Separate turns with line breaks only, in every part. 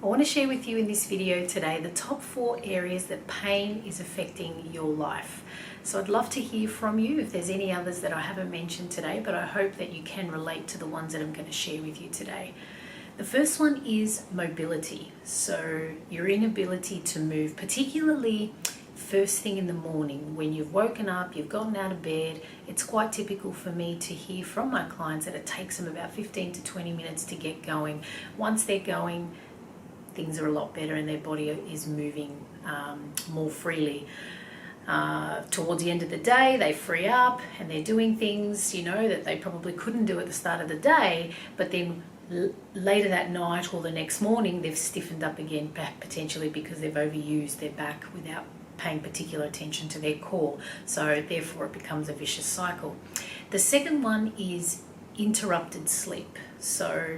I want to share with you in this video today the top 4 areas that pain is affecting your life. So I'd love to hear from you if there's any others that I haven't mentioned today, but I hope that you can relate to the ones that I'm going to share with you today. The first one is mobility. So your inability to move, particularly first thing in the morning when you've woken up, you've gotten out of bed. It's quite typical for me to hear from my clients that it takes them about 15 to 20 minutes to get going. Once they're going, things are a lot better and their body is moving more freely. Towards the end of the day, they free up and they're doing things, that they probably couldn't do at the start of the day, but then later that night or the next morning, they've stiffened up again, potentially because they've overused their back without paying particular attention to their core. So therefore it becomes a vicious cycle. The second one is interrupted sleep. So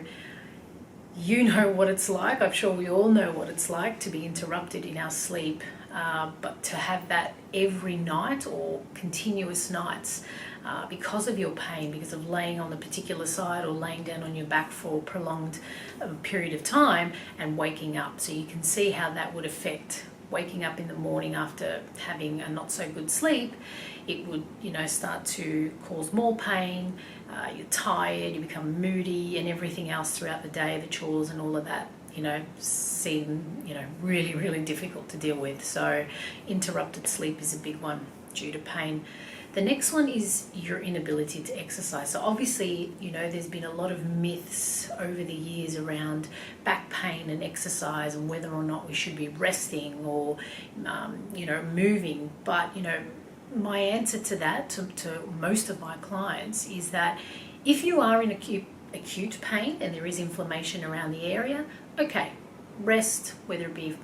you know what it's like, I'm sure we all know what it's like to be interrupted in our sleep, but to have that every night or continuous nights because of your pain, because of laying on the particular side or laying down on your back for a prolonged period of time and waking up. So you can see how that would affect waking up in the morning after having a not so good sleep. It would, start to cause more pain. You're tired, you become moody, and everything else throughout the day, the chores and all of that, seem, really, really difficult to deal with. So interrupted sleep is a big one due to pain. The next one is your inability to exercise. So obviously, there's been a lot of myths over the years around back pain and exercise and whether or not we should be resting or, moving. But, my answer to that, to most of my clients, is that if you are in acute pain and there is inflammation around the area, okay, rest, whether it be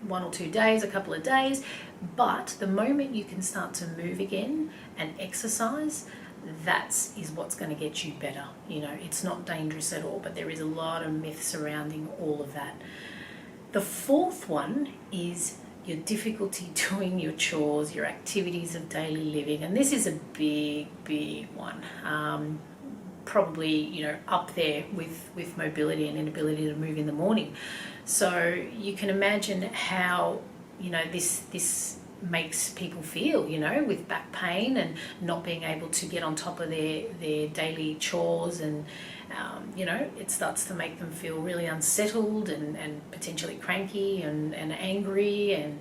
1 or 2 days, a couple of days, but the moment you can start to move again and exercise, that is what's going to get you better. It's not dangerous at all, but there is a lot of myths surrounding all of that. The fourth one is your difficulty doing your chores, your activities of daily living, and this is a big one. Probably up there with mobility and inability to move in the morning. So you can imagine how this makes people feel, with back pain and not being able to get on top of their daily chores, and it starts to make them feel really unsettled and potentially cranky and angry, and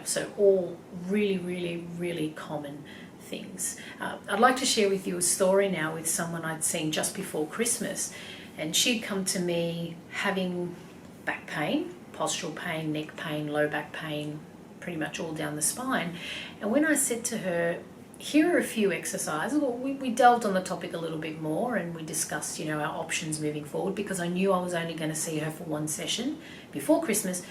so all really common things. I'd like to share with you a story now with someone I'd seen just before Christmas, and she'd come to me having back pain, postural pain, neck pain, low back pain, pretty much all down the spine. And when I said to her, here are a few exercises, well, we delved on the topic a little bit more and we discussed our options moving forward, because I knew I was only going to see her for one session before Christmas.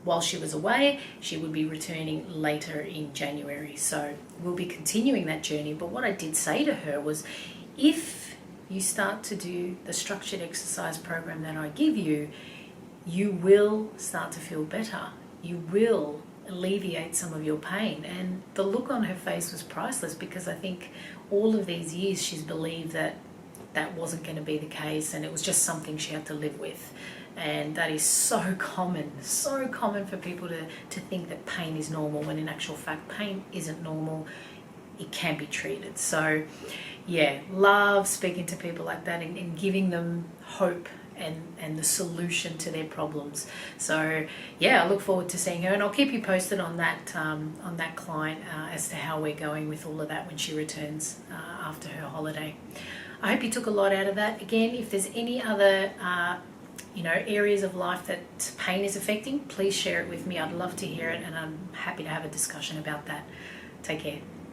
While she was away, she would be returning later in January. So we'll be continuing that journey. But what I did say to her was, if you start to do the structured exercise program that I give you, you will start to feel better. You will alleviate some of your pain. And the look on her face was priceless, because I think all of these years she's believed that wasn't going to be the case, and it was just something she had to live with. And that is so common for people to think that pain is normal, when in actual fact pain isn't normal. It can be treated. So yeah, love speaking to people like that and giving them hope and the solution to their problems. So yeah, I look forward to seeing her, and I'll keep you posted on that client as to how we're going with all of that when she returns after her holiday. I hope you took a lot out of that. Again, if there's any other areas of life that pain is affecting, please share it with me. I'd love to hear it, and I'm happy to have a discussion about that. Take care.